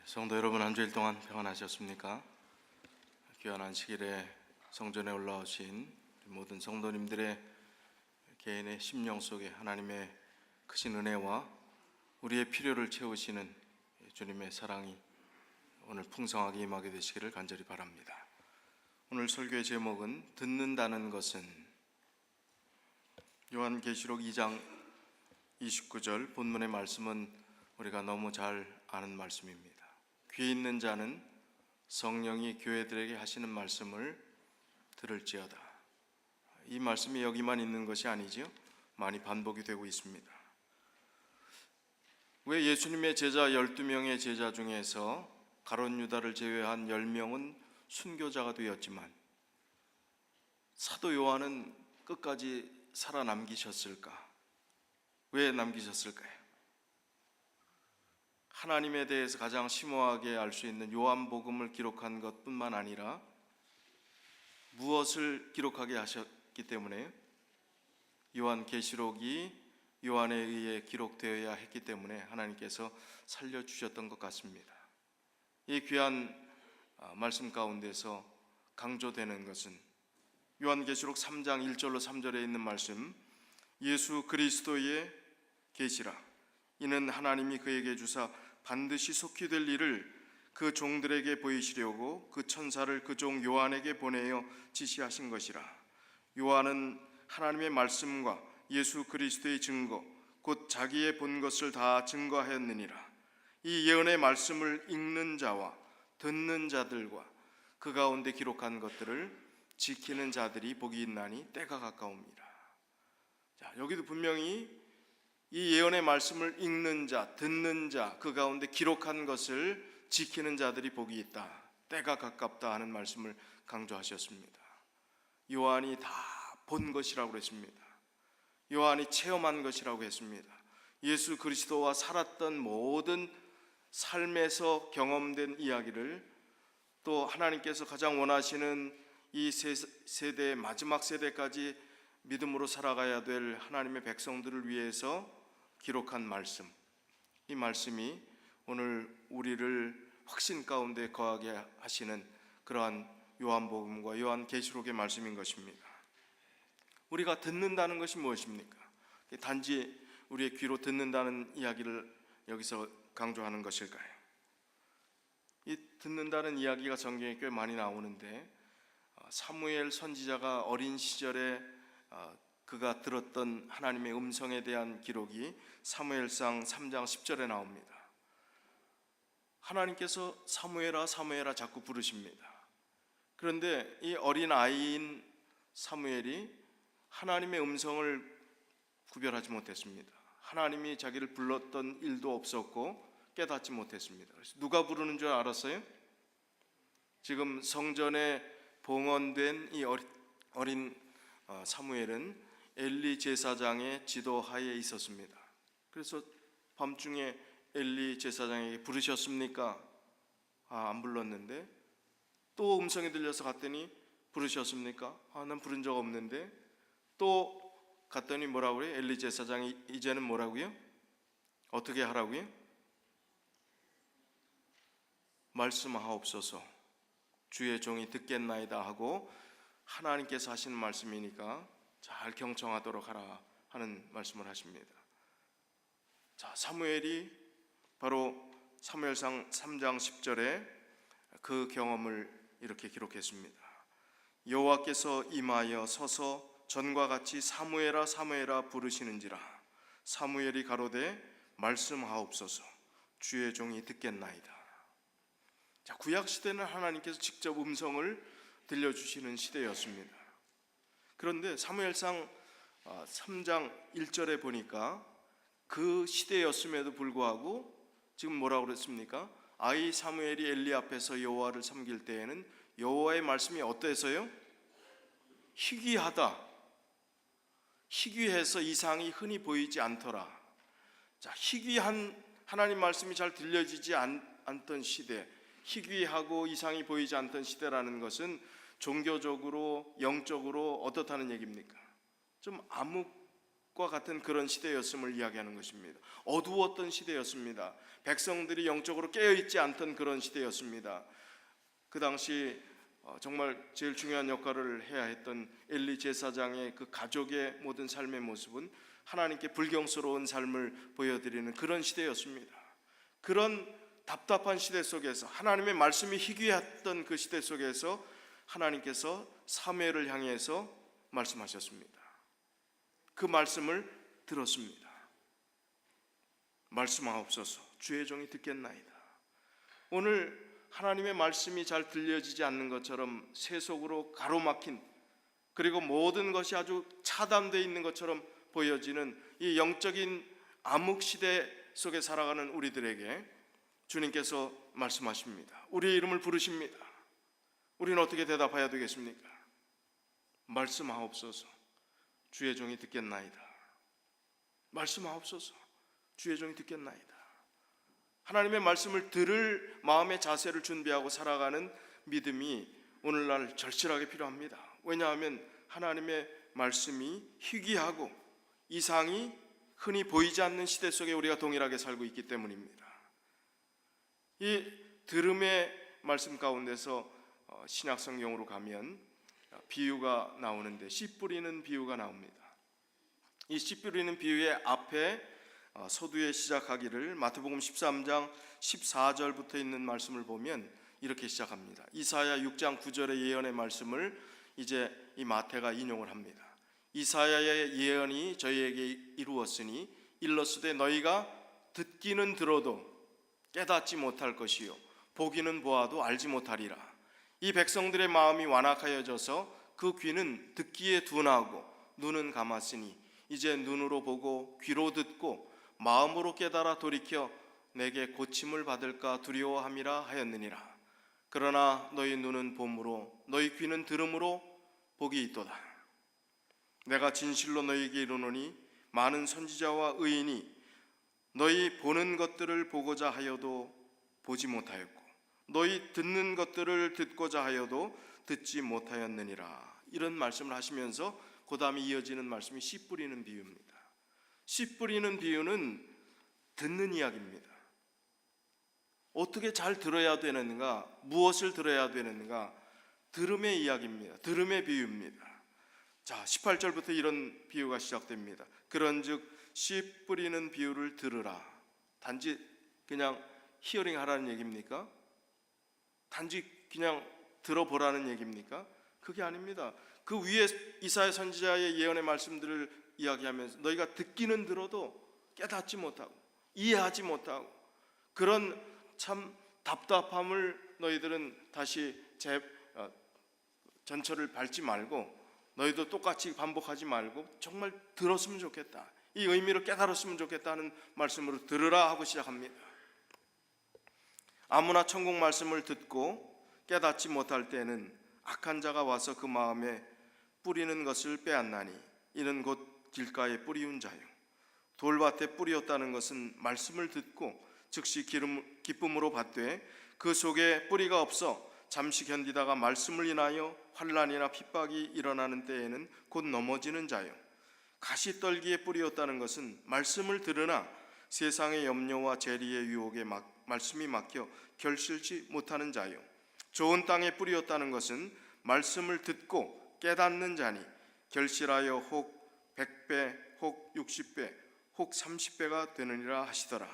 성도 여러분, 한 주일 동안 평안하셨습니까? 귀한 안식일에 성전에 올라오신 모든 성도님들의 개인의 심령 속에 하나님의 크신 은혜와 우리의 필요를 채우시는 주님의 사랑이 오늘 풍성하게 임하게 되시기를 간절히 바랍니다. 오늘 설교의 제목은 듣는다는 것은, 요한계시록 2장 29절 본문의 말씀은 우리가 너무 잘 아는 말씀입니다. 귀 있는 자는 성령이 교회들에게 하시는 말씀을 들을지어다. 이 말씀이 여기만 있는 것이 아니지요. 많이 반복이 되고 있습니다. 왜 예수님의 제자 12명의 제자 중에서 가룟 유다를 제외한 10명은 순교자가 되었지만 사도 요한은 끝까지 살아남기셨을까? 왜 남기셨을까요? 하나님에 대해서 가장 심오하게 알 수 있는 요한복음을 기록한 것뿐만 아니라 무엇을 기록하게 하셨기 때문에, 요한계시록이 요한에 의해 기록되어야 했기 때문에 하나님께서 살려주셨던 것 같습니다. 이 귀한 말씀 가운데서 강조되는 것은 요한계시록 3장 1절로 3절에 있는 말씀, 예수 그리스도의 계시라. 이는 하나님이 그에게 주사 반드시 속히 될 일을 그 종들에게 보이시려고 그 천사를 그 종 요한에게 보내어 지시하신 것이라. 요한은 하나님의 말씀과 예수 그리스도의 증거, 곧 자기의 본 것을 다 증거하였느니라. 이 예언의 말씀을 읽는 자와 듣는 자들과 그 가운데 기록한 것들을 지키는 자들이 복이 있나니 때가 가까웁니다. 자, 여기도 분명히 이 예언의 말씀을 읽는 자, 듣는 자, 그 가운데 기록한 것을 지키는 자들이 복이 있다, 때가 가깝다 하는 말씀을 강조하셨습니다. 요한이 다 본 것이라고 그랬습니다. 요한이 체험한 것이라고 했습니다. 예수 그리스도와 살았던 모든 삶에서 경험된 이야기를, 또 하나님께서 가장 원하시는 이 세대, 마지막 세대까지 믿음으로 살아가야 될 하나님의 백성들을 위해서 기록한 말씀, 이 말씀이 오늘 우리를 확신 가운데 거하게 하시는 그러한 요한복음과 요한계시록의 말씀인 것입니다. 우리가 듣는다는 것이 무엇입니까? 단지 우리의 귀로 듣는다는 이야기를 여기서 강조하는 것일까요? 이 듣는다는 이야기가 성경에 꽤 많이 나오는데, 사무엘 선지자가 어린 시절에 그가 들었던 하나님의 음성에 대한 기록이 사무엘상 3장 10절에 나옵니다. 하나님께서 사무엘아 사무엘아 자꾸 부르십니다. 그런데 이 어린 아이인 사무엘이 하나님의 음성을 구별하지 못했습니다. 하나님이 자기를 불렀던 일도 없었고 깨닫지 못했습니다. 그래서 누가 부르는 줄 알았어요? 지금 성전에 봉헌된 이 어린 사무엘은 엘리 제사장의 지도하에 있었습니다. 그래서 밤중에 엘리 제사장에게 부르셨습니까? 안 불렀는데. 또 음성이 들려서 갔더니 부르셨습니까? 난 부른 적 없는데. 또 갔더니 뭐라고 그래요? 엘리 제사장이 이제는 뭐라고요? 어떻게 하라고요? 말씀하옵소서, 주의 종이 듣겠나이다 하고, 하나님께서 하시는 말씀이니까 잘 경청하도록 하라 하는 말씀을 하십니다. 자, 사무엘이 바로 사무엘상 3장 10절에 그 경험을 이렇게 기록했습니다. 여호와께서 임하여 서서 전과 같이 사무엘아 사무엘아 부르시는지라. 사무엘이 가로되 말씀하옵소서, 주의 종이 듣겠나이다. 자, 구약 시대는 하나님께서 직접 음성을 들려주시는 시대였습니다. 그런데 사무엘상 3장 1절에 보니까 그 시대였음에도 불구하고 지금 뭐라고 그랬습니까? 아이 사무엘이 엘리 앞에서 여호와를 섬길 때에는 여호와의 말씀이 어때서요? 희귀하다, 희귀해서 이상이 흔히 보이지 않더라. 자, 희귀한 하나님 말씀이 잘 들려지지 않던 시대, 희귀하고 이상이 보이지 않던 시대라는 것은 종교적으로 영적으로 어떻다는 얘기입니까? 좀 과 같은 그런 시대였음을 이야기하는 것입니다. 어두웠던 시대였습니다. 백성들이 영적으로 깨어있지 않던 그런 시대였습니다. 그 당시 정말 제일 중요한 역할을 해야 했던 엘리 제사장의 그 가족의 모든 삶의 모습은 하나님께 불경스러운 삶을 보여드리는 그런 시대였습니다. 그런 답답한 시대 속에서, 하나님의 말씀이 희귀했던 그 시대 속에서 하나님께서 사무엘을 향해서 말씀하셨습니다. 그 말씀을 들었습니다. 말씀하옵소서, 주의 종이 듣겠나이다. 오늘 하나님의 말씀이 잘 들려지지 않는 것처럼 세속으로 가로막힌, 그리고 모든 것이 아주 차단되어 있는 것처럼 보여지는 이 영적인 암흑 시대 속에 살아가는 우리들에게 주님께서 말씀하십니다. 우리의 이름을 부르십니다. 우리는 어떻게 대답해야 되겠습니까? 말씀하옵소서, 주의 종이 듣겠나이다. 말씀하옵소서, 주의 종이 듣겠나이다. 하나님의 말씀을 들을 마음의 자세를 준비하고 살아가는 믿음이 오늘날 절실하게 필요합니다. 왜냐하면 하나님의 말씀이 희귀하고 이상이 흔히 보이지 않는 시대 속에 우리가 동일하게 살고 있기 때문입니다. 이 들음의 말씀 가운데서 신약 성경으로 가면 비유가 나오는데 씨 뿌리는 비유가 나옵니다. 이 씨 뿌리는 비유의 앞에 서두에 시작하기를 마태복음 13장 14절부터 있는 말씀을 보면 이렇게 시작합니다. 이사야 6장 9절의 예언의 말씀을 이제 이 마태가 인용을 합니다. 이사야의 예언이 저희에게 이루었으니 일렀으되 너희가 듣기는 들어도 깨닫지 못할 것이요 보기는 보아도 알지 못하리라. 이 백성들의 마음이 완악하여져서 그 귀는 듣기에 둔하고 눈은 감았으니 이제 눈으로 보고 귀로 듣고 마음으로 깨달아 돌이켜 내게 고침을 받을까 두려워함이라 하였느니라. 그러나 너희 눈은 봄으로 너희 귀는 들음으로 복이 있도다. 내가 진실로 너희에게 이르노니 많은 선지자와 의인이 너희 보는 것들을 보고자 하여도 보지 못하였고 너희 듣는 것들을 듣고자 하여도 듣지 못하였느니라. 이런 말씀을 하시면서 그 다음에 이어지는 말씀이 씨 뿌리는 비유입니다. 씨 뿌리는 비유는 듣는 이야기입니다. 어떻게 잘 들어야 되는가, 무엇을 들어야 되는가, 들음의 이야기입니다. 들음의 비유입니다. 자, 18절부터 이런 비유가 시작됩니다. 그런즉 씨 뿌리는 비유를 들으라. 단지 그냥 히어링 하라는 얘기입니까? 단지 그냥 들어보라는 얘기입니까? 그게 아닙니다. 그 위에 이사야 선지자의 예언의 말씀들을 이야기하면서 너희가 듣기는 들어도 깨닫지 못하고 이해하지 못하고 그런 참 답답함을 너희들은 다시 전철을 밟지 말고 너희도 똑같이 반복하지 말고 정말 들었으면 좋겠다, 이 의미를 깨달았으면 좋겠다는 말씀으로 들으라 하고 시작합니다. 아무나 천국 말씀을 듣고 깨닫지 못할 때는 악한 자가 와서 그 마음에 뿌리는 것을 빼앗나니 이는 곧 길가에 뿌리운 자요. 돌밭에 뿌리었다는 것은 말씀을 듣고 즉시 기쁨으로 받되 그 속에 뿌리가 없어 잠시 견디다가 말씀을 인하여 환난이나 핍박이 일어나는 때에는 곧 넘어지는 자요. 가시떨기에 뿌리었다는 것은 말씀을 들으나 세상의 염려와 재리의 유혹에 말씀이 막혀 결실치 못하는 자요. 좋은 땅에 뿌리었다는 것은 말씀을 듣고 깨닫는 자니 결실하여 혹 100배 혹 60배 혹 30배가 되느니라 하시더라.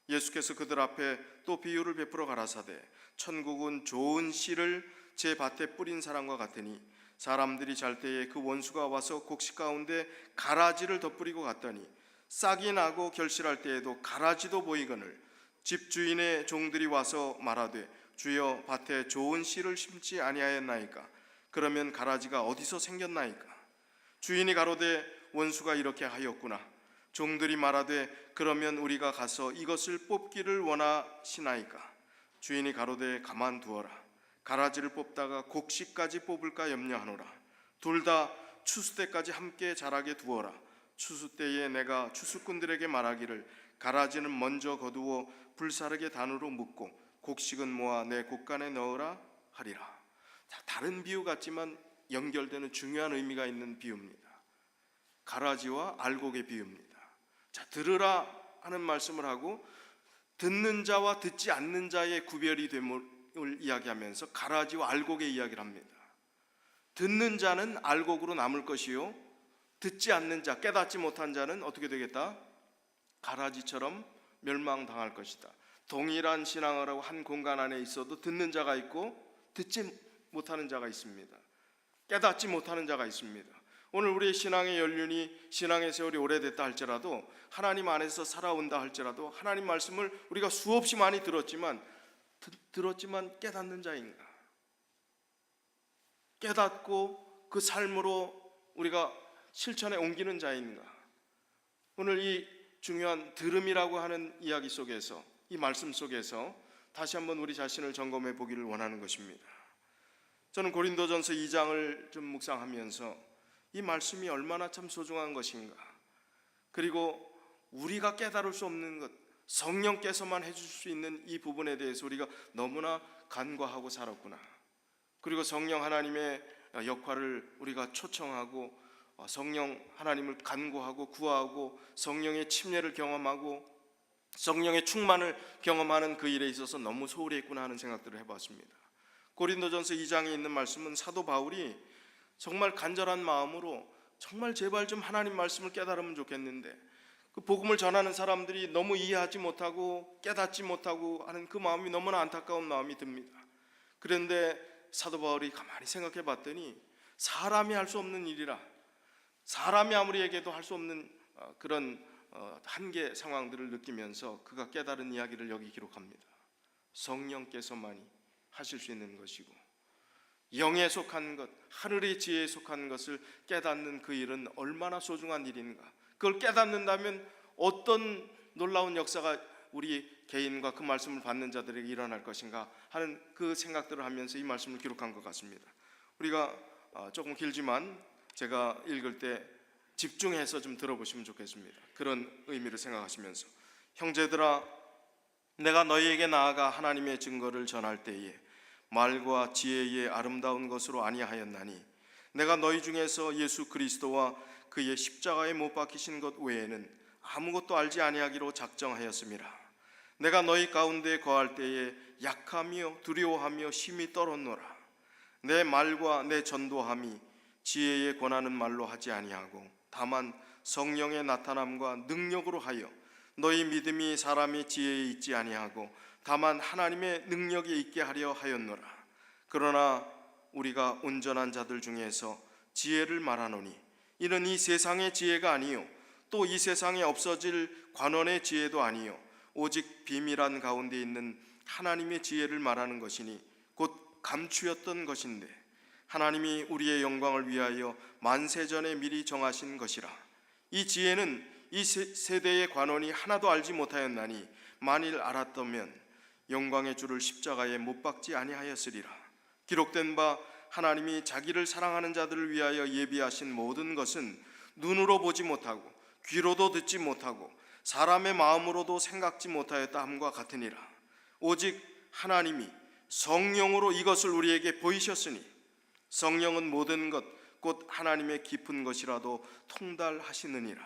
예수께서 그들 앞에 또 비유를 베풀어 가라사대 천국은 좋은 씨를 제 밭에 뿌린 사람과 같으니 사람들이 잘 때에 그 원수가 와서 곡식 가운데 가라지를 덧뿌리고 갔더니 싹이 나고 결실할 때에도 가라지도 보이거늘 집주인의 종들이 와서 말하되 주여 밭에 좋은 씨를 심지 아니하였나이까? 그러면 가라지가 어디서 생겼나이까? 주인이 가로되 원수가 이렇게 하였구나. 종들이 말하되 그러면 우리가 가서 이것을 뽑기를 원하시나이까? 주인이 가로되 가만두어라. 가라지를 뽑다가 곡식까지 뽑을까 염려하노라. 둘 다 추수 때까지 함께 자라게 두어라. 추수 때에 내가 추수꾼들에게 말하기를 가라지는 먼저 거두어 불사르게 단으로 묶고 곡식은 모아 내 곡간에 넣으라 하리라. 자, 다른 비유 같지만 연결되는 중요한 의미가 있는 비유입니다. 가라지와 알곡의 비유입니다. 자, 들으라 하는 말씀을 하고 듣는 자와 듣지 않는 자의 구별이 됨을 이야기하면서 가라지와 알곡의 이야기를 합니다. 듣는 자는 알곡으로 남을 것이요, 듣지 않는 자, 깨닫지 못한 자는 어떻게 되겠다? 가라지처럼 멸망당할 것이다. 동일한 신앙을 하고 한 공간 안에 있어도 듣는 자가 있고 듣지 못하는 자가 있습니다. 깨닫지 못하는 자가 있습니다. 오늘 우리의 신앙의 연륜이, 신앙의 세월이 오래됐다 할지라도, 하나님 안에서 살아온다 할지라도 하나님 말씀을 우리가 수없이 많이 들었지만 깨닫는 자인가? 깨닫고 그 삶으로 우리가 실천에 옮기는 자인가? 오늘 이 중요한 들음이라고 하는 이야기 속에서, 이 말씀 속에서 다시 한번 우리 자신을 점검해 보기를 원하는 것입니다. 저는 고린도전서 2장을 좀 묵상하면서 이 말씀이 얼마나 참 소중한 것인가, 그리고 우리가 깨달을 수 없는 것, 성령께서만 해줄 수 있는 이 부분에 대해서 우리가 너무나 간과하고 살았구나. 그리고 성령 하나님의 역할을 우리가 초청하고 성령 하나님을 간구하고 구하고 성령의 침례를 경험하고 성령의 충만을 경험하는 그 일에 있어서 너무 소홀히 했구나 하는 생각들을 해봤습니다. 고린도전서 2장에 있는 말씀은 사도 바울이 정말 간절한 마음으로 정말 제발 좀 하나님 말씀을 깨달으면 좋겠는데, 그 복음을 전하는 사람들이 너무 이해하지 못하고 깨닫지 못하고 하는 그 마음이 너무나 안타까운 마음이 듭니다. 그런데 사도 바울이 가만히 생각해 봤더니 사람이 할 수 없는 일이라, 사람이 아무리 얘기해도 할 수 없는 그런 한계 상황들을 느끼면서 그가 깨달은 이야기를 여기 기록합니다. 성령께서만이 하실 수 있는 것이고, 영에 속한 것, 하늘의 지혜에 속한 것을 깨닫는 그 일은 얼마나 소중한 일인가. 그걸 깨닫는다면 어떤 놀라운 역사가 우리 개인과 그 말씀을 받는 자들에게 일어날 것인가 하는 그 생각들을 하면서 이 말씀을 기록한 것 같습니다. 우리가 조금 길지만 제가 읽을 때 집중해서 좀 들어보시면 좋겠습니다. 그런 의미를 생각하시면서, 형제들아, 내가 너희에게 나아가 하나님의 증거를 전할 때에 말과 지혜의 아름다운 것으로 아니하였나니, 내가 너희 중에서 예수 그리스도와 그의 십자가에 못 박히신 것 외에는 아무것도 알지 아니하기로 작정하였음이라. 내가 너희 가운데 거할 때에 약하며 두려워하며 심히 떨었노라. 내 말과 내 전도함이 지혜의 권하는 말로 하지 아니하고 다만 성령의 나타남과 능력으로 하여, 너희 믿음이 사람의 지혜에 있지 아니하고 다만 하나님의 능력에 있게 하려 하였노라. 그러나 우리가 온전한 자들 중에서 지혜를 말하노니 이는 이 세상의 지혜가 아니요 또 이 세상에 없어질 관원의 지혜도 아니요 오직 비밀한 가운데 있는 하나님의 지혜를 말하는 것이니 곧 감추었던 것인데 하나님이 우리의 영광을 위하여 만세전에 미리 정하신 것이라. 이 지혜는 이 세대의 관원이 하나도 알지 못하였나니 만일 알았다면 영광의 주를 십자가에 못 박지 아니하였으리라. 기록된 바 하나님이 자기를 사랑하는 자들을 위하여 예비하신 모든 것은 눈으로 보지 못하고 귀로도 듣지 못하고 사람의 마음으로도 생각지 못하였다 함과 같으니라. 오직 하나님이 성령으로 이것을 우리에게 보이셨으니 성령은 모든 것 곧 하나님의 깊은 것이라도 통달하시느니라.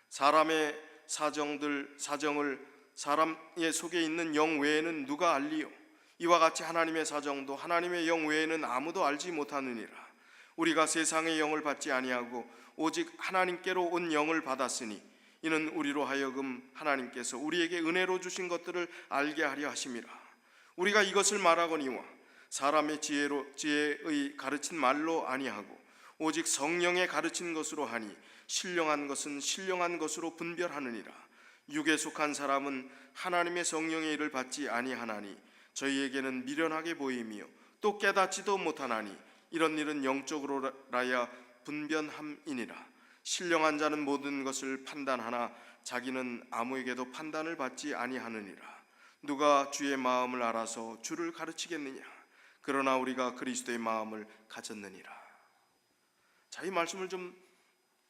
사람의 사정을 사람의 속에 있는 영 외에는 누가 알리요? 이와 같이 하나님의 사정도 하나님의 영 외에는 아무도 알지 못하느니라. 우리가 세상의 영을 받지 아니하고 오직 하나님께로 온 영을 받았으니 이는 우리로 하여금 하나님께서 우리에게 은혜로 주신 것들을 알게 하려 하심이라. 우리가 이것을 말하거니와 사람의 지혜의 가르친 말로 아니하고 오직 성령의 가르친 것으로 하니 신령한 것은 신령한 것으로 분별하느니라. 육에 속한 사람은 하나님의 성령의 일을 받지 아니하나니 저희에게는 미련하게 보이며 또 깨닫지도 못하나니 이런 일은 영적으로라야 분변함이니라. 신령한 자는 모든 것을 판단하나 자기는 아무에게도 판단을 받지 아니하느니라. 누가 주의 마음을 알아서 주를 가르치겠느냐? 그러나 우리가 그리스도의 마음을 가졌느니라. 자, 이 말씀을 좀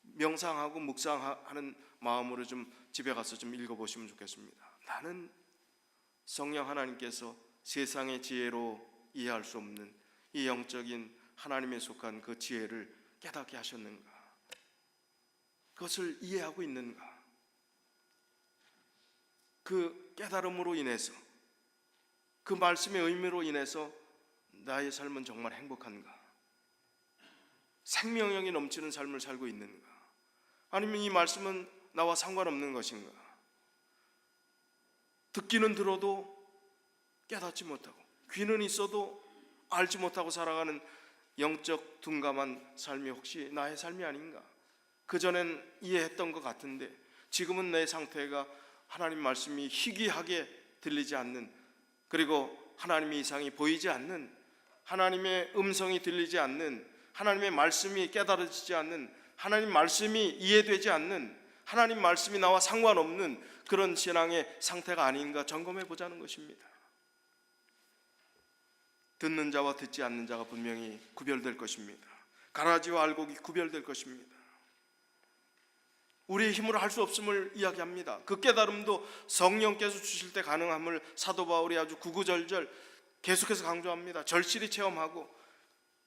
명상하고 묵상하는 마음으로 좀 집에 가서 좀 읽어보시면 좋겠습니다. 나는 성령 하나님께서 세상의 지혜로 이해할 수 없는 이 영적인 하나님에 속한 그 지혜를 깨닫게 하셨는가? 그것을 이해하고 있는가? 그 깨달음으로 인해서, 그 말씀의 의미로 인해서 나의 삶은 정말 행복한가? 생명력이 넘치는 삶을 살고 있는가? 아니면 이 말씀은 나와 상관없는 것인가? 듣기는 들어도 깨닫지 못하고, 귀는 있어도 알지 못하고 살아가는 영적 둔감한 삶이 혹시 나의 삶이 아닌가? 그전엔 이해했던 것 같은데 지금은 내 상태가 하나님 말씀이 희귀하게 들리지 않는, 그리고 하나님의 이상이 보이지 않는, 하나님의 음성이 들리지 않는, 하나님의 말씀이 깨달아지지 않는, 하나님 말씀이 이해되지 않는, 하나님 말씀이 나와 상관없는 그런 신앙의 상태가 아닌가 점검해 보자는 것입니다. 듣는 자와 듣지 않는 자가 분명히 구별될 것입니다. 가라지와 알곡이 구별될 것입니다. 우리의 힘으로 할 수 없음을 이야기합니다. 그 깨달음도 성령께서 주실 때 가능함을 사도 바울이 아주 구구절절 계속해서 강조합니다. 절실히 체험하고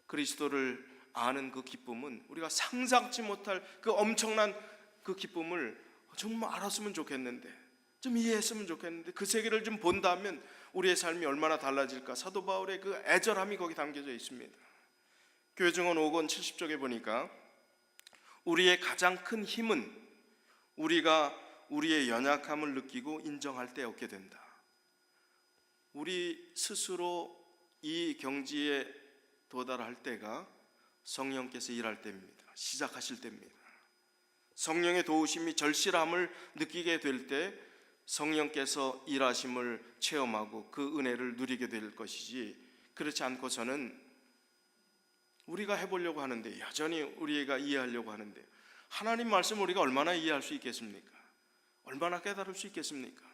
그리스도를 아는 그 기쁨은 우리가 상상치 못할 그 엄청난 그 기쁨을 정말 알았으면 좋겠는데, 좀 이해했으면 좋겠는데, 그 세계를 좀 본다면 우리의 삶이 얼마나 달라질까? 사도 바울의 그 애절함이 거기 담겨져 있습니다. 교회증언 5권 70쪽에 보니까 우리의 가장 큰 힘은 우리가 우리의 연약함을 느끼고 인정할 때 얻게 된다. 우리 스스로 이 경지에 도달할 때가 성령께서 일할 때입니다. 시작하실 때입니다. 성령의 도우심이 절실함을 느끼게 될 때 성령께서 일하심을 체험하고 그 은혜를 누리게 될 것이지, 그렇지 않고서는 우리가 해보려고 하는데, 여전히 우리가 이해하려고 하는데, 하나님 말씀을 우리가 얼마나 이해할 수 있겠습니까? 얼마나 깨달을 수 있겠습니까?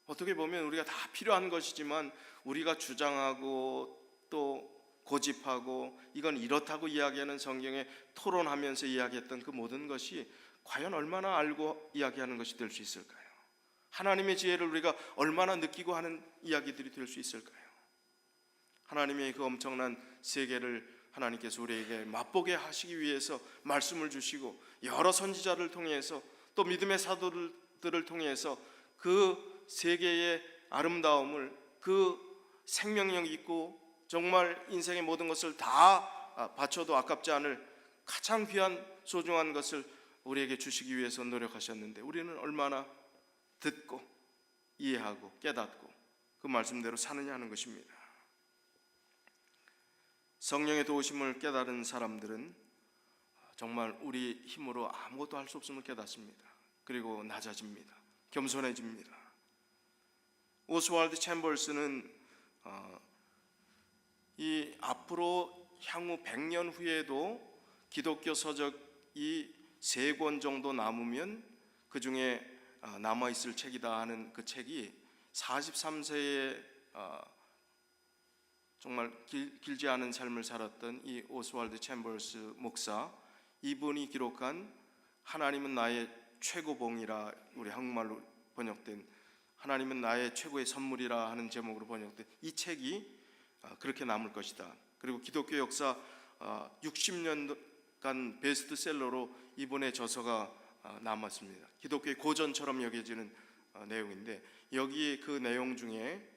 어떻게 보면 우리가 다 필요한 것이지만 우리가 주장하고 또 고집하고 이건 이렇다고 이야기하는 성경에 토론하면서 이야기했던 그 모든 것이 과연 얼마나 알고 이야기하는 것이 될 수 있을까요? 하나님의 지혜를 우리가 얼마나 느끼고 하는 이야기들이 될 수 있을까요? 하나님의 그 엄청난 세계를 하나님께서 우리에게 맛보게 하시기 위해서 말씀을 주시고, 여러 선지자를 통해서 또 믿음의 사도들을 통해서 그 세계의 아름다움을, 그 생명력 있고 정말 인생의 모든 것을 다 바쳐도 아깝지 않을 가장 귀한 소중한 것을 우리에게 주시기 위해서 노력하셨는데, 우리는 얼마나 듣고 이해하고 깨닫고 그 말씀대로 사느냐 하는 것입니다. 성령의 도우심을 깨달은 사람들은 정말 우리 힘으로 아무것도 할 수 없음을 깨닫습니다. 그리고 낮아집니다. 겸손해집니다. 오스왈드 챔버스는 이 앞으로 향후 100년 후에도 기독교 서적이 3권 정도 남으면 그 중에 남아있을 책이다 하는 그 책이 43세에 정말 길지 않은 삶을 살았던 이 오스왈드 챔버스 목사, 이분이 기록한 하나님은 나의 최고봉이라, 우리 한국말로 번역된 하나님은 나의 최고의 선물이라 하는 제목으로 번역된 이 책이 그렇게 남을 것이다. 그리고 기독교 역사 60년간 베스트셀러로 이분의 저서가 남았습니다. 기독교의 고전처럼 여겨지는 내용인데, 여기 그 내용 중에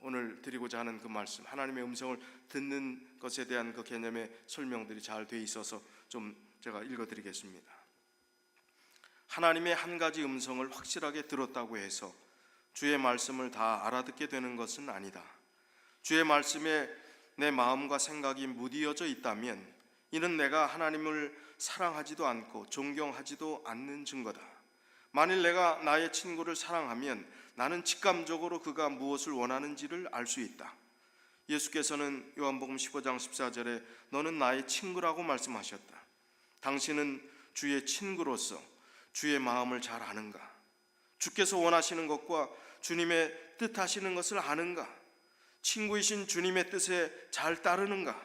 오늘 드리고자 하는 그 말씀, 하나님의 음성을 듣는 것에 대한 그 개념의 설명들이 잘 돼 있어서 좀 제가 읽어드리겠습니다. 하나님의 한 가지 음성을 확실하게 들었다고 해서 주의 말씀을 다 알아듣게 되는 것은 아니다. 주의 말씀에 내 마음과 생각이 무디어져 있다면 이는 내가 하나님을 사랑하지도 않고 존경하지도 않는 증거다. 만일 내가 나의 친구를 사랑하면 나는 직감적으로 그가 무엇을 원하는지를 알 수 있다. 예수께서는 요한복음 15장 14절에 너는 나의 친구라고 말씀하셨다. 당신은 주의 친구로서 주의 마음을 잘 아는가? 주께서 원하시는 것과 주님의 뜻하시는 것을 아는가? 친구이신 주님의 뜻에 잘 따르는가?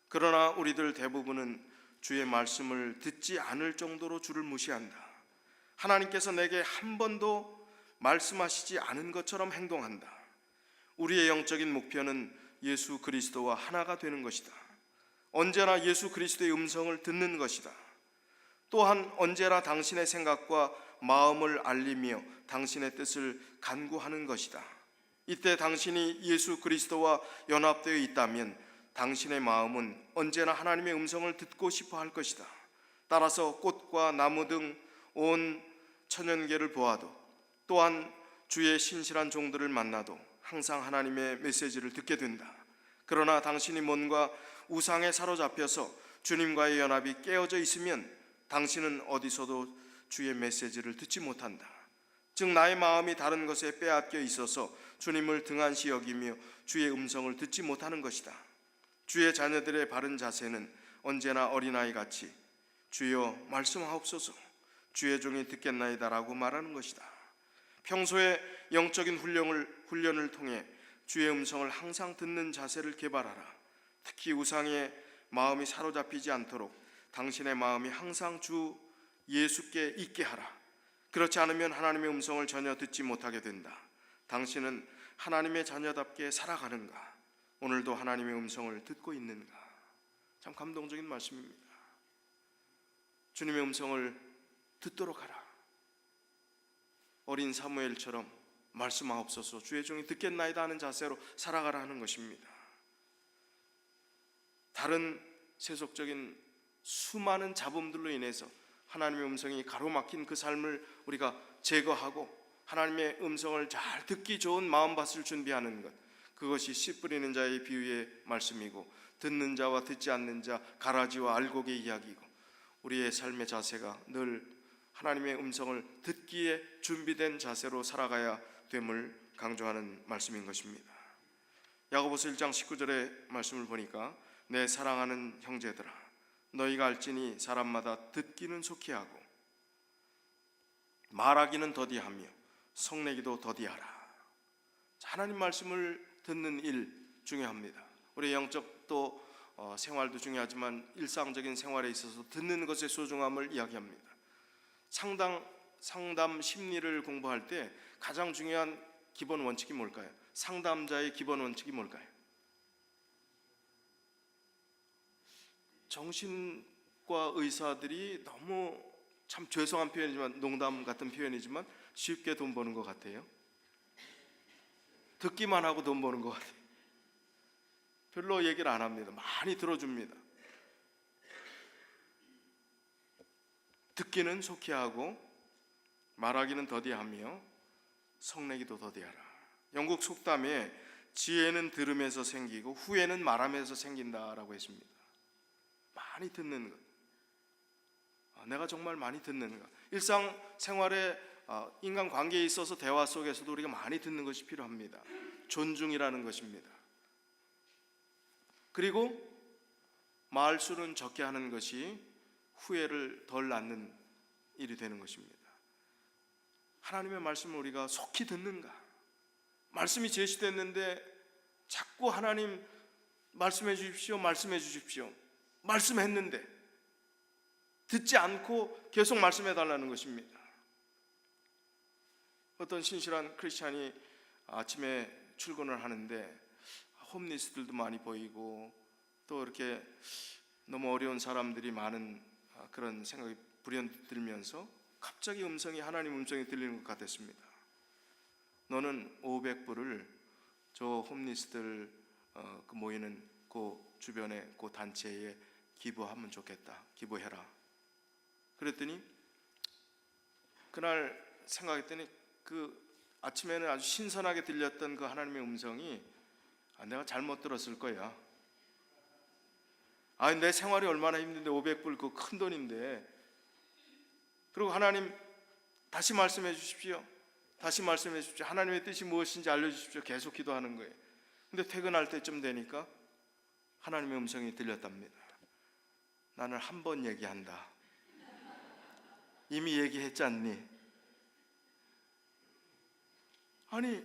그러나 우리들 대부분은 주의 말씀을 듣지 않을 정도로 주를 무시한다. 하나님께서 내게 한 번도 말씀하시지 않은 것처럼 행동한다. 우리의 영적인 목표는 예수 그리스도와 하나가 되는 것이다. 언제나 예수 그리스도의 음성을 듣는 것이다. 또한 언제나 당신의 생각과 마음을 알리며 당신의 뜻을 간구하는 것이다. 이때 당신이 예수 그리스도와 연합되어 있다면 당신의 마음은 언제나 하나님의 음성을 듣고 싶어 할 것이다. 따라서 꽃과 나무 등 온 천연계를 보아도, 또한 주의 신실한 종들을 만나도 항상 하나님의 메시지를 듣게 된다. 그러나 당신이 뭔가 우상에 사로잡혀서 주님과의 연합이 깨어져 있으면 당신은 어디서도 주의 메시지를 듣지 못한다. 즉 나의 마음이 다른 것에 빼앗겨 있어서 주님을 등한시 여기며 주의 음성을 듣지 못하는 것이다. 주의 자녀들의 바른 자세는 언제나 어린아이같이 주여 말씀하옵소서, 주의 종이 듣겠나이다 라고 말하는 것이다. 평소에 영적인 훈련을 통해 주의 음성을 항상 듣는 자세를 개발하라. 특히 우상에 마음이 사로잡히지 않도록 당신의 마음이 항상 주 예수께 있게 하라. 그렇지 않으면 하나님의 음성을 전혀 듣지 못하게 된다. 당신은 하나님의 자녀답게 살아가는가? 오늘도 하나님의 음성을 듣고 있는가? 참 감동적인 말씀입니다. 주님의 음성을 듣도록 하라. 어린 사무엘처럼 말씀하옵소서, 주의 종이 듣겠나이다 하는 자세로 살아가라 하는 것입니다. 다른 세속적인 수많은 잡음들로 인해서 하나님의 음성이 가로막힌 그 삶을 우리가 제거하고 하나님의 음성을 잘 듣기 좋은 마음밭을 준비하는 것, 그것이 씨 뿌리는 자의 비유의 말씀이고 듣는 자와 듣지 않는 자, 가라지와 알곡의 이야기이고, 우리의 삶의 자세가 늘 하나님의 음성을 듣기에 준비된 자세로 살아가야 됨을 강조하는 말씀인 것입니다. 야고보서 1장 19절의 말씀을 보니까 내 사랑하는 형제들아, 너희가 알지니 사람마다 듣기는 속히 하고 말하기는 더디하며 성내기도 더디하라. 하나님 말씀을 듣는 일 중요합니다. 우리의 영적 또 생활도 중요하지만 일상적인 생활에 있어서 듣는 것의 소중함을 이야기합니다. 상담 심리를 공부할 때 가장 중요한 기본 원칙이 뭘까요? 상담자의 기본 원칙이 뭘까요? 정신과 의사들이 너무, 참 죄송한 표현이지만, 농담 같은 표현이지만 쉽게 돈 버는 것 같아요. 듣기만 하고 돈 버는 것 같아요. 별로 얘기를 안 합니다. 많이 들어줍니다. 듣기는 속히 하고 말하기는 더디하며 성내기도 더디하라. 영국 속담에 지혜는 들음에서 생기고 후회는 말하면서 생긴다라고 했습니다. 많이 듣는 것, 내가 정말 많이 듣는가. 일상생활에 인간 관계에 있어서 대화 속에서도 우리가 많이 듣는 것이 필요합니다. 존중이라는 것입니다. 그리고 말수는 적게 하는 것이 후회를 덜 낳는 일이 되는 것입니다. 하나님의 말씀을 우리가 속히 듣는가? 말씀이 제시됐는데 자꾸 하나님 말씀해 주십시오, 말씀해 주십시오, 말씀했는데 듣지 않고 계속 말씀해 달라는 것입니다. 어떤 신실한 크리스찬이 아침에 출근을 하는데 홈리스들도 많이 보이고 또 이렇게 너무 어려운 사람들이 많은 그런 생각이 불현듯 들면서 갑자기 하나님 음성이 들리는 것 같았습니다. 너는 500불을 저 홈리스들 모이는 그 주변에 그 단체에 기부하면 좋겠다. 기부해라. 그랬더니 그날 생각했더니 그 아침에는 아주 신선하게 들렸던 그 하나님의 음성이 내가 잘못 들었을 거야. 내 생활이 얼마나 힘든데 500불 그 큰 돈인데. 그리고 하나님 다시 말씀해 주십시오. 다시 말씀해 주십시오. 하나님의 뜻이 무엇인지 알려주십시오. 계속 기도하는 거예요. 근데 퇴근할 때쯤 되니까 하나님의 음성이 들렸답니다. 나는 한 번 얘기한다. 이미 얘기했지 않니? 아니,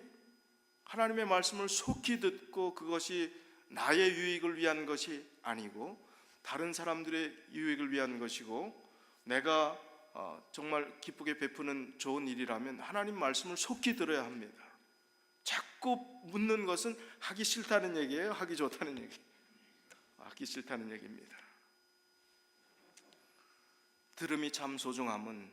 하나님의 말씀을 속히 듣고 그것이 나의 유익을 위한 것이 아니고 다른 사람들의 유익을 위한 것이고 내가 정말 기쁘게 베푸는 좋은 일이라면 하나님 말씀을 속히 들어야 합니다. 자꾸 묻는 것은 하기 싫다는 얘기예요? 하기 좋다는 얘기? 하기 싫다는 얘기입니다. 들음이 참 소중함은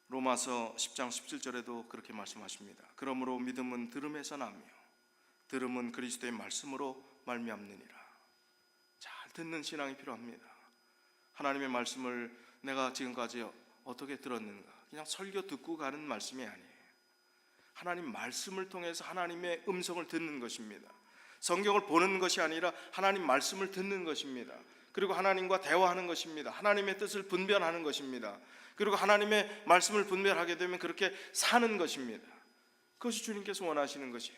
로마서 10장 17절에도 그렇게 말씀하십니다. 그러므로 믿음은 들음에서 나며 들음은 그리스도의 말씀으로 말미암느니라. 잘 듣는 신앙이 필요합니다. 하나님의 말씀을 내가 지금까지 어떻게 들었는가, 그냥 설교 듣고 가는 말씀이 아니에요. 하나님 말씀을 통해서 하나님의 음성을 듣는 것입니다. 성경을 보는 것이 아니라 하나님 말씀을 듣는 것입니다. 그리고 하나님과 대화하는 것입니다. 하나님의 뜻을 분별하는 것입니다. 그리고 하나님의 말씀을 분별하게 되면 그렇게 사는 것입니다. 그것이 주님께서 원하시는 것이에요.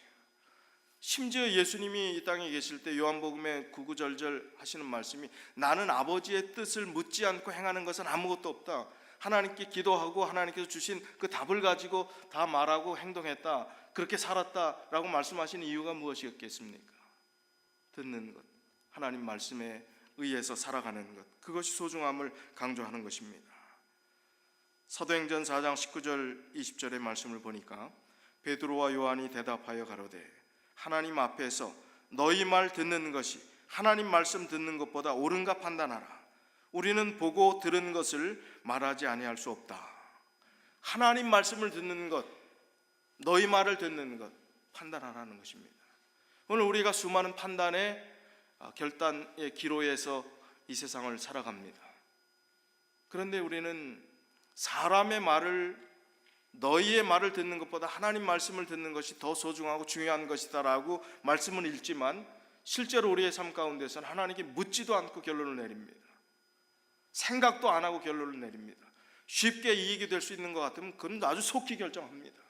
심지어 예수님이 이 땅에 계실 때 요한복음에 구구절절 하시는 말씀이 나는 아버지의 뜻을 묻지 않고 행하는 것은 아무것도 없다. 하나님께 기도하고 하나님께서 주신 그 답을 가지고 다 말하고 행동했다. 그렇게 살았다라고 말씀하시는 이유가 무엇이었겠습니까? 듣는 것, 하나님 말씀에 의해서 살아가는 것, 그것이 소중함을 강조하는 것입니다. 사도행전 4장 19절 20절의 말씀을 보니까 베드로와 요한이 대답하여 가로되 하나님 앞에서 너희 말 듣는 것이 하나님 말씀 듣는 것보다 옳은가 판단하라. 우리는 보고 들은 것을 말하지 아니할 수 없다. 하나님 말씀을 듣는 것, 너희 말을 듣는 것, 판단하라는 것입니다. 오늘 우리가 수많은 판단의 결단의 기로에서 이 세상을 살아갑니다. 그런데 우리는 사람의 말을, 너희의 말을 듣는 것보다 하나님 말씀을 듣는 것이 더 소중하고 중요한 것이다라고 말씀을 읽지만 실제로 우리의 삶 가운데서는 하나님께 묻지도 않고 결론을 내립니다. 생각도 안 하고 결론을 내립니다. 쉽게 이익이 될 수 있는 것 같으면 그건 아주 속히 결정합니다.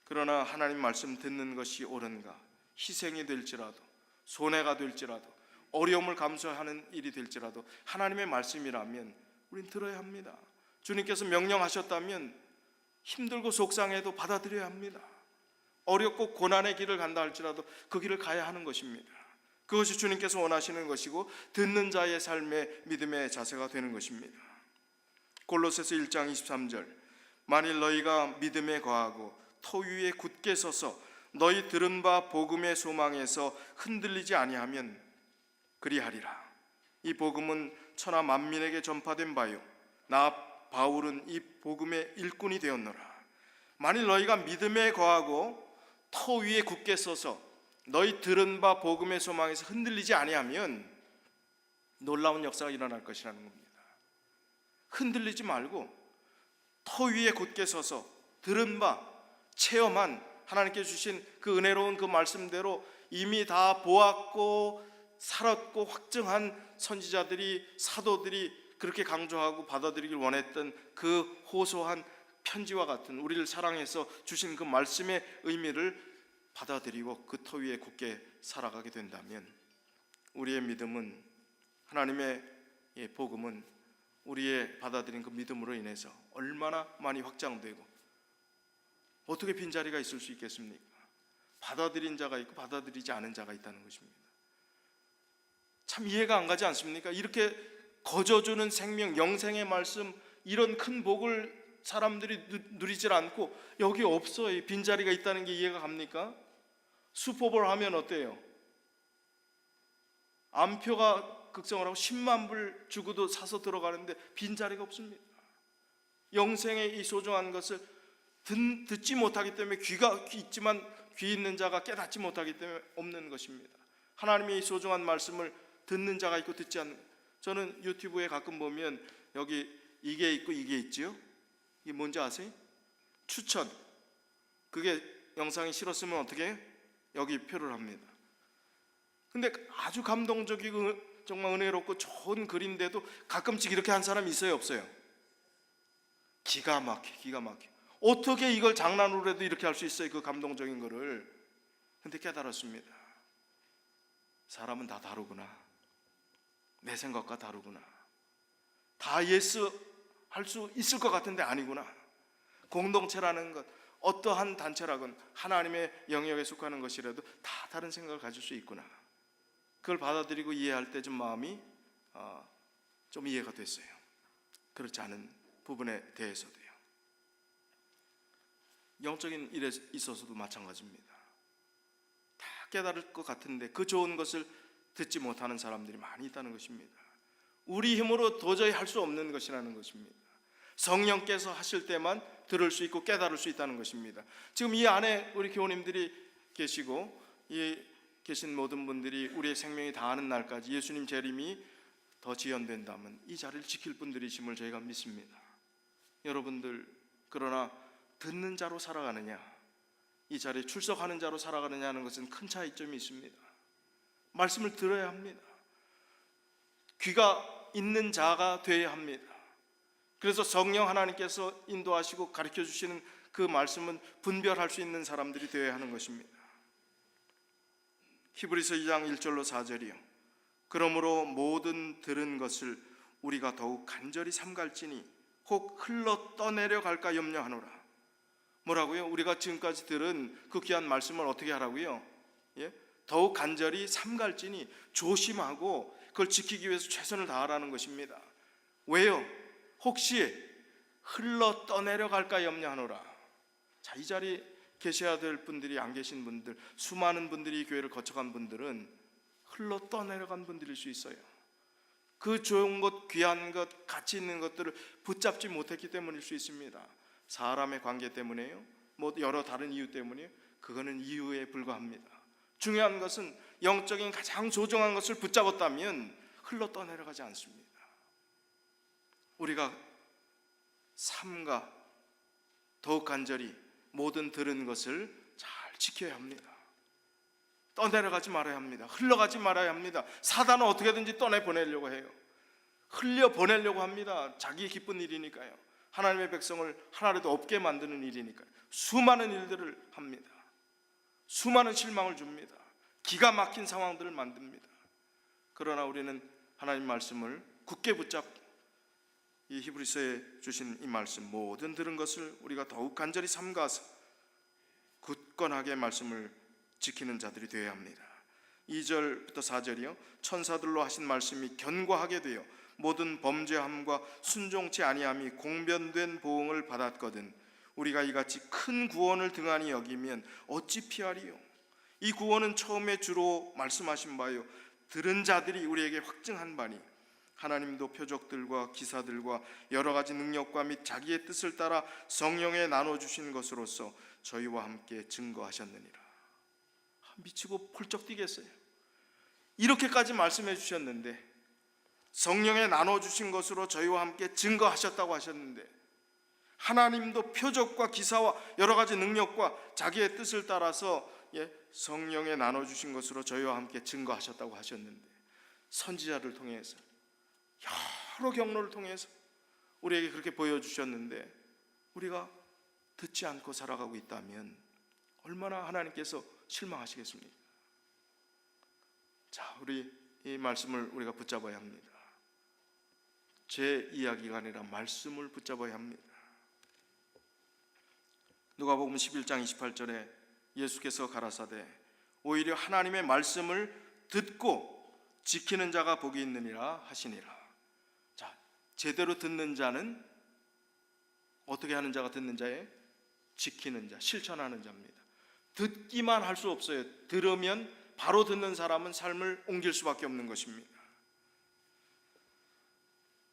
그러나 하나님 말씀 듣는 것이 옳은가, 희생이 될지라도, 손해가 될지라도, 어려움을 감수하는 일이 될지라도 하나님의 말씀이라면 우린 들어야 합니다. 주님께서 명령하셨다면 힘들고 속상해도 받아들여야 합니다. 어렵고 고난의 길을 간다 할지라도 그 길을 가야 하는 것입니다. 그것이 주님께서 원하시는 것이고 듣는 자의 삶의 믿음의 자세가 되는 것입니다. 골로새서 1장 23절 만일 너희가 믿음에 거하고 터 위에 굳게 서서 너희 들은 바 복음의 소망에서 흔들리지 아니하면 그리하리라. 이 복음은 천하 만민에게 전파된 바요 나 바울은 이 복음의 일꾼이 되었노라. 만일 너희가 믿음에 거하고 터 위에 굳게 서서 너희 들은 바 복음의 소망에서 흔들리지 아니하면 놀라운 역사가 일어날 것이라는 겁니다. 흔들리지 말고 터 위에 굳게 서서 들은 바 체험한 하나님께 주신 그 은혜로운 그 말씀대로 이미 다 보았고 살았고 확증한 선지자들이, 사도들이 그렇게 강조하고 받아들이길 원했던 그 호소한 편지와 같은 우리를 사랑해서 주신 그 말씀의 의미를 받아들이고 그 터 위에 굳게 살아가게 된다면 우리의 믿음은, 하나님의 복음은 우리의 받아들인 그 믿음으로 인해서 얼마나 많이 확장되고 어떻게 빈자리가 있을 수 있겠습니까? 받아들인 자가 있고 받아들이지 않은 자가 있다는 것입니다. 참 이해가 안 가지 않습니까? 이렇게 거저주는 생명, 영생의 말씀, 이런 큰 복을 사람들이 누리질 않고 여기 없어요. 빈자리가 있다는 게 이해가 갑니까? 슈퍼볼 하면 어때요? 암표가 극성을 하고 10만 불 주고도 사서 들어가는데 빈자리가 없습니다. 영생의 이 소중한 것을 듣지 못하기 때문에 귀가 있지만 귀 있는 자가 깨닫지 못하기 때문에 없는 것입니다. 하나님의 이 소중한 말씀을 듣는 자가 있고 듣지 않는, 저는 유튜브에 가끔 보면 여기 이게 있고 이게 있지요? 이게 뭔지 아세요? 추천. 그게 영상이 싫었으면 어떻게 해요? 여기 표를 합니다. 근데 아주 감동적이고 정말 은혜롭고 좋은 글인데도 가끔씩 이렇게 한 사람이 있어요, 없어요? 기가 막혀. 어떻게 이걸 장난으로 해도 이렇게 할 수 있어요, 그 감동적인 거를. 근데 깨달았습니다. 사람은 다 다르구나. 내 생각과 다르구나. 다 예스 할 수 있을 것 같은데 아니구나. 공동체라는 것, 어떠한 단체라건 하나님의 영역에 속하는 것이라도 다 다른 생각을 가질 수 있구나. 그걸 받아들이고 이해할 때 좀 마음이 좀 이해가 됐어요. 그렇지 않은 부분에 대해서도요. 영적인 일에 있어서도 마찬가지입니다. 다 깨달을 것 같은데 그 좋은 것을 듣지 못하는 사람들이 많이 있다는 것입니다. 우리 힘으로 도저히 할 수 없는 것이라는 것입니다. 성령께서 하실 때만 들을 수 있고 깨달을 수 있다는 것입니다. 지금 이 안에 우리 교우님들이 계시고 이 계신 모든 분들이 우리의 생명이 다하는 날까지 예수님 재림이 더 지연된다면 이 자리를 지킬 분들이심을 저희가 믿습니다. 여러분들, 그러나 듣는 자로 살아가느냐, 이 자리에 출석하는 자로 살아가느냐 하는 것은 큰 차이점이 있습니다. 말씀을 들어야 합니다. 귀가 있는 자가 되어야 합니다. 그래서 성령 하나님께서 인도하시고 가르쳐 주시는 그 말씀은 분별할 수 있는 사람들이 되어야 하는 것입니다. 히브리서 2장 1절로 4절이요. 그러므로 모든 들은 것을 우리가 더욱 간절히 삼갈지니 혹 흘러 떠내려 갈까 염려하노라. 뭐라고요? 우리가 지금까지 들은 그 귀한 말씀을 어떻게 하라고요? 더욱 간절히 삼갈지니 조심하고 그걸 지키기 위해서 최선을 다하라는 것입니다. 왜요? 혹시 흘러 떠내려 갈까 염려하노라. 자, 이 자리에 계셔야 될 분들이 안 계신 분들, 수많은 분들이 이 교회를 거쳐간 분들은 흘러 떠내려간 분들일 수 있어요. 그 좋은 것, 귀한 것, 가치 있는 것들을 붙잡지 못했기 때문일 수 있습니다. 사람의 관계 때문에요, 뭐 여러 다른 이유 때문에요. 그거는 이유에 불과합니다. 중요한 것은 영적인 가장 소중한 것을 붙잡았다면 흘러 떠내려가지 않습니다. 우리가 삼가 더욱 간절히 모든 들은 것을 잘 지켜야 합니다. 떠내려가지 말아야 합니다. 흘러가지 말아야 합니다. 사단은 어떻게든지 떠내보내려고 해요. 흘려보내려고 합니다. 자기 기쁜 일이니까요. 하나님의 백성을 하나라도 없게 만드는 일이니까요. 수많은 일들을 합니다. 수많은 실망을 줍니다. 기가 막힌 상황들을 만듭니다. 그러나 우리는 하나님 말씀을 굳게 붙잡고 이 히브리서에 주신 이 말씀, 모든 들은 것을 우리가 더욱 간절히 삼가서 굳건하게 말씀을 지키는 자들이 되어야 합니다. 2절부터 4절이요. 천사들로 하신 말씀이 견고하게 되어 모든 범죄함과 순종치 아니함이 공변된 보응을 받았거든 우리가 이같이 큰 구원을 등한히 여기면 어찌 피하리요. 이 구원은 처음에 주로 말씀하신 바요, 들은 자들이 우리에게 확증한 바니 하나님도 표적들과 기사들과 여러 가지 능력과 및 자기의 뜻을 따라 성령에 나눠주신 것으로서 저희와 함께 증거하셨느니라. 미치고 펄쩍 뛰겠어요. 이렇게까지 말씀해 주셨는데, 성령에 나눠주신 것으로 저희와 함께 증거하셨다고 하셨는데, 하나님도 표적과 기사와 여러 가지 능력과 자기의 뜻을 따라서 성령에 나눠주신 것으로 저희와 함께 증거하셨다고 하셨는데, 선지자를 통해서 여러 경로를 통해서 우리에게 그렇게 보여주셨는데 우리가 듣지 않고 살아가고 있다면 얼마나 하나님께서 실망하시겠습니까? 자, 우리 이 말씀을 우리가 붙잡아야 합니다. 제 이야기가 아니라 말씀을 붙잡아야 합니다. 누가복음 11장 28절에 예수께서 가라사대 오히려 하나님의 말씀을 듣고 지키는 자가 복이 있느니라 하시니라. 자, 제대로 듣는 자는 어떻게 하는 자가 듣는 자예요? 지키는 자, 실천하는 자입니다. 듣기만 할 수 없어요. 들으면 바로 듣는 사람은 삶을 옮길 수밖에 없는 것입니다.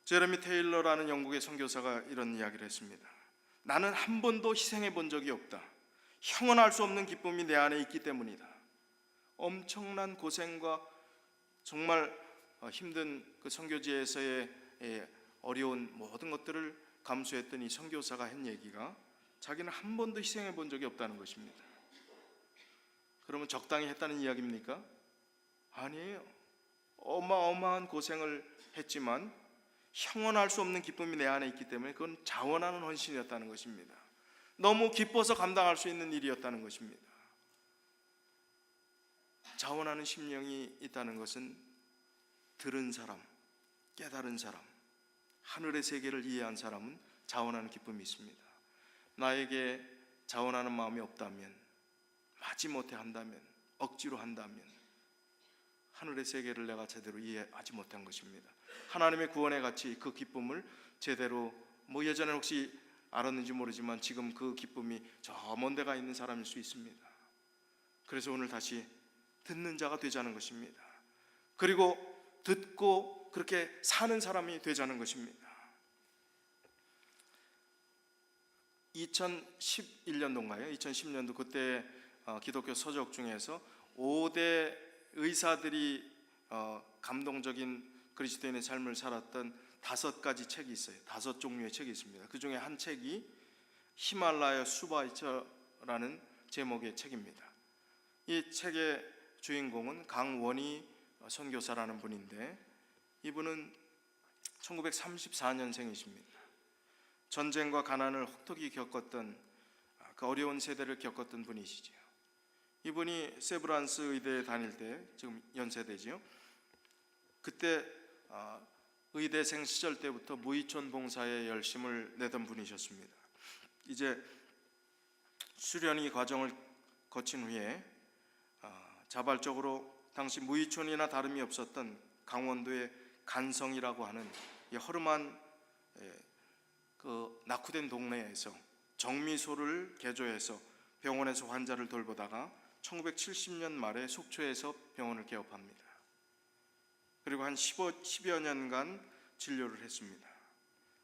제레미 테일러라는 영국의 선교사가 이런 이야기를 했습니다. 나는 한 번도 희생해 본 적이 없다. 형언할 수 없는 기쁨이 내 안에 있기 때문이다. 엄청난 고생과 정말 힘든 그 선교지에서의 어려운 모든 것들을 감수했던 이 선교사가 한 얘기가 자기는 한 번도 희생해 본 적이 없다는 것입니다. 그러면 적당히 했다는 이야기입니까? 아니에요. 어마어마한 고생을 했지만 형언할 수 없는 기쁨이 내 안에 있기 때문에 그건 자원하는 헌신이었다는 것입니다. 너무 기뻐서 감당할 수 있는 일이었다는 것입니다. 자원하는 심령이 있다는 것은 들은 사람, 깨달은 사람, 하늘의 세계를 이해한 사람은 자원하는 기쁨이 있습니다. 나에게 자원하는 마음이 없다면, 마지못해 한다면, 억지로 한다면 하늘의 세계를 내가 제대로 이해하지 못한 것입니다. 하나님의 구원의 가치, 그 기쁨을 제대로 예전에 혹시 알았는지 모르지만 지금 그 기쁨이 저 먼 데가 있는 사람일 수 있습니다. 그래서 오늘 다시 듣는 자가 되자는 것입니다. 그리고 듣고 그렇게 사는 사람이 되자는 것입니다. 2011년도인가요? 2010년도 그때 기독교 서적 중에서 5대 의사들이 감동적인 그리스도인의 삶을 살았던 5가지 책이 있어요. 5종류의 책이 있습니다. 그 중에 한 책이 히말라야 수바이처라는 제목의 책입니다. 이 책의 주인공은 강원희 선교사라는 분인데, 이분은 1934년생이십니다. 전쟁과 가난을 혹독히 겪었던 그 어려운 세대를 겪었던 분이시죠. 이분이 세브란스 의대에 다닐 때, 지금 연세대지요. 그때 의대생 시절 때부터 무이촌 봉사에 열심을 내던 분이셨습니다. 이제 수련의 과정을 거친 후에 자발적으로 당시 무이촌이나 다름이 없었던 강원도의 간성이라고 하는 이 허름한 그 낙후된 동네에서 정미소를 개조해서 병원에서 환자를 돌보다가 1970년 말에 속초에서 병원을 개업합니다. 그리고 한 10여 년간 진료를 했습니다.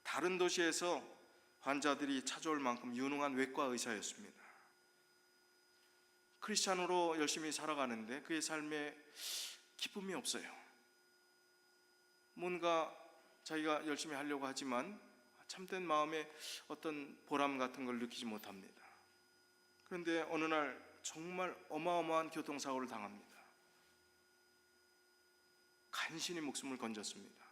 다른 도시에서 환자들이 찾아올 만큼 유능한 외과 의사였습니다. 크리스찬으로 열심히 살아가는데 그의 삶에 기쁨이 없어요. 뭔가 자기가 열심히 하려고 하지만 참된 마음에 어떤 보람 같은 걸 느끼지 못합니다. 그런데 어느 날 정말 어마어마한 교통사고를 당합니다. 간신히 목숨을 건졌습니다.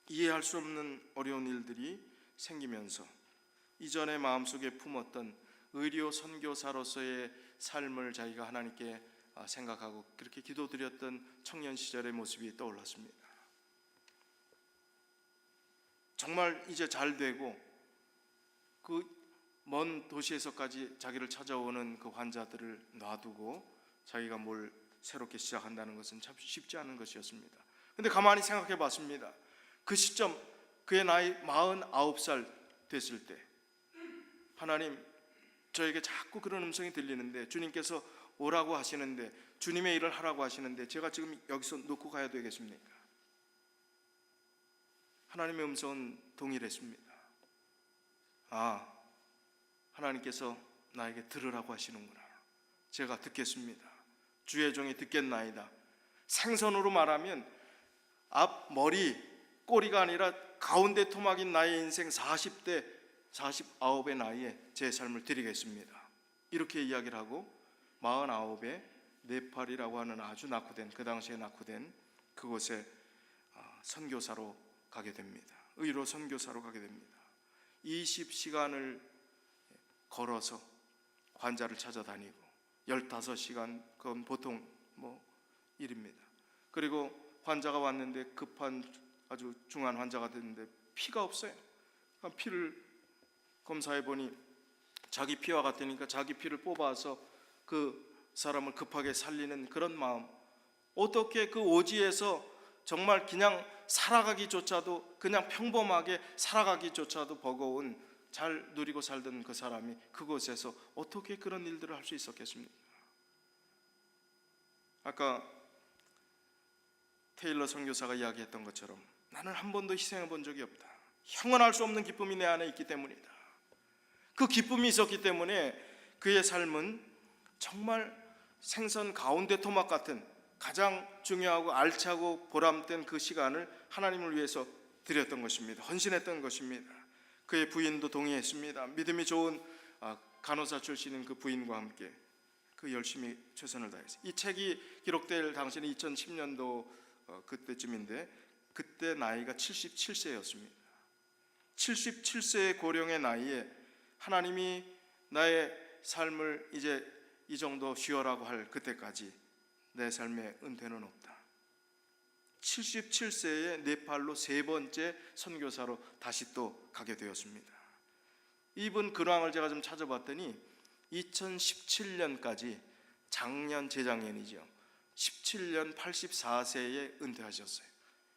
이해할 수 없는 어려운 일들이 생기면서 이전에 마음속에 품었던 의료 선교사로서의 삶을 자기가 하나님께 생각하고 그렇게 기도드렸던 청년 시절의 모습이 떠올랐습니다. 정말 이제 잘 되고 그 먼 도시에서까지 자기를 찾아오는 그 환자들을 놔두고 자기가 뭘 새롭게 시작한다는 것은 참 쉽지 않은 것이었습니다. 그런데 가만히 생각해 봤습니다. 그 시점 그의 나이 49살 됐을 때 하나님, 저에게 자꾸 그런 음성이 들리는데 주님께서 오라고 하시는데, 주님의 일을 하라고 하시는데 제가 지금 여기서 놓고 가야 되겠습니까? 하나님의 음성은 동일했습니다. 하나님께서 나에게 들으라고 하시는구나. 제가 듣겠습니다. 주의 종이 듣겠나이다. 생선으로 말하면 앞 머리 꼬리가 아니라 가운데 토막인 나의 인생 40대 49의 나이에 제 삶을 드리겠습니다. 이렇게 이야기를 하고 49에 네팔이라고 하는 아주 낙후된, 그 당시에 낙후된 그곳에 선교사로 가게 됩니다. 의로 선교사로 가게 됩니다. 20시간을 걸어서 환자를 찾아다니고 15시간, 그건 보통 일입니다. 그리고 환자가 왔는데 급한 아주 중한 환자가 됐는데 피가 없어요. 피를 검사해 보니 자기 피와 같으니까 자기 피를 뽑아서 그 사람을 급하게 살리는 그런 마음. 어떻게 그 오지에서 정말 그냥 살아가기조차도, 그냥 평범하게 살아가기조차도 버거운, 잘 누리고 살던 그 사람이 그곳에서 어떻게 그런 일들을 할 수 있었겠습니까? 아까 테일러 선교사가 이야기했던 것처럼 나는 한 번도 희생해 본 적이 없다. 형언할 수 없는 기쁨이 내 안에 있기 때문이다. 그 기쁨이 있었기 때문에 그의 삶은 정말 생선 가운데 토막 같은 가장 중요하고 알차고 보람된 그 시간을 하나님을 위해서 드렸던 것입니다. 헌신했던 것입니다. 그의 부인도 동의했습니다. 믿음이 좋은 간호사 출신인 그 부인과 함께 그 열심히 최선을 다했어요. 이 책이 기록될 당시는 2010년도 그때쯤인데 그때 나이가 77세였습니다. 77세의 고령의 나이에 하나님이 나의 삶을 이제 이 정도 쉬어라고 할 그때까지 내 삶에 은퇴는 없다. 77세에 네팔로 3번째 선교사로 다시 또 가게 되었습니다. 이분 근황을 제가 좀 찾아봤더니 2017년까지 작년 재작년이죠. 17년 84세에 은퇴하셨어요.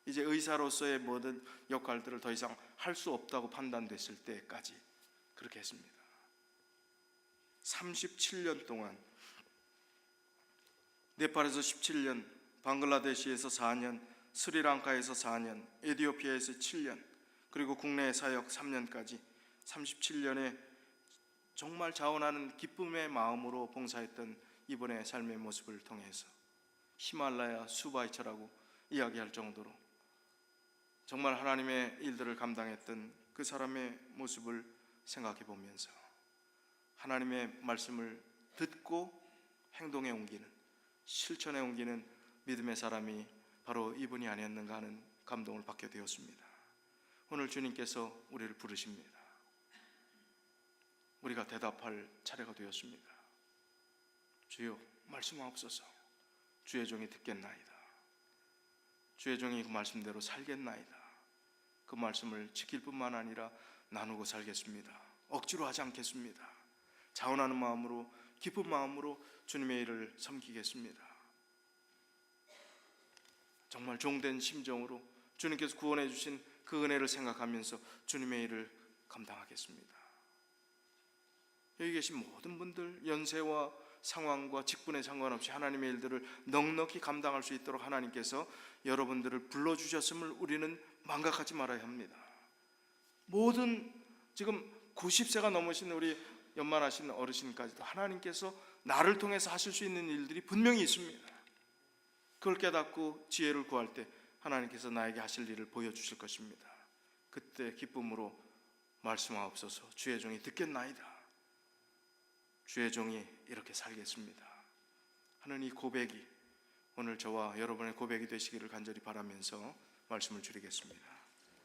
이제 의사로서의 모든 역할들을 더 이상 할 수 없다고 판단됐을 때까지 그렇게 했습니다. 37년 동안 네팔에서 17년, 방글라데시에서 4년, 스리랑카에서 4년, 에티오피아에서 7년, 그리고 국내 사역 3년까지 37년의 정말 자원하는 기쁨의 마음으로 봉사했던 이분의 삶의 모습을 통해서 히말라야 수바이처라고 이야기할 정도로 정말 하나님의 일들을 감당했던 그 사람의 모습을 생각해 보면서 하나님의 말씀을 듣고 행동에 옮기는, 실천에 옮기는 믿음의 사람이 바로 이분이 아니었는가 하는 감동을 받게 되었습니다. 오늘 주님께서 우리를 부르십니다. 우리가 대답할 차례가 되었습니다. 주여, 말씀하옵소서. 주의 종이 듣겠나이다. 주의 종이 그 말씀대로 살겠나이다. 그 말씀을 지킬 뿐만 아니라 나누고 살겠습니다. 억지로 하지 않겠습니다. 자원하는 마음으로, 기쁜 마음으로 주님의 일을 섬기겠습니다. 정말 종된 심정으로 주님께서 구원해 주신 그 은혜를 생각하면서 주님의 일을 감당하겠습니다. 여기 계신 모든 분들, 연세와 상황과 직분에 상관없이 하나님의 일들을 넉넉히 감당할 수 있도록 하나님께서 여러분들을 불러주셨음을 우리는 망각하지 말아야 합니다. 모든 지금 90세가 넘으신 우리 연만하신 어르신까지도 하나님께서 나를 통해서 하실 수 있는 일들이 분명히 있습니다. 그걸 깨닫고 지혜를 구할 때 하나님께서 나에게 하실 일을 보여주실 것입니다. 그때 기쁨으로 말씀하옵소서. 주의 종이 듣겠나이다. 주의 종이 이렇게 살겠습니다 하는 이 고백이 오늘 저와 여러분의 고백이 되시기를 간절히 바라면서 말씀을 드리겠습니다.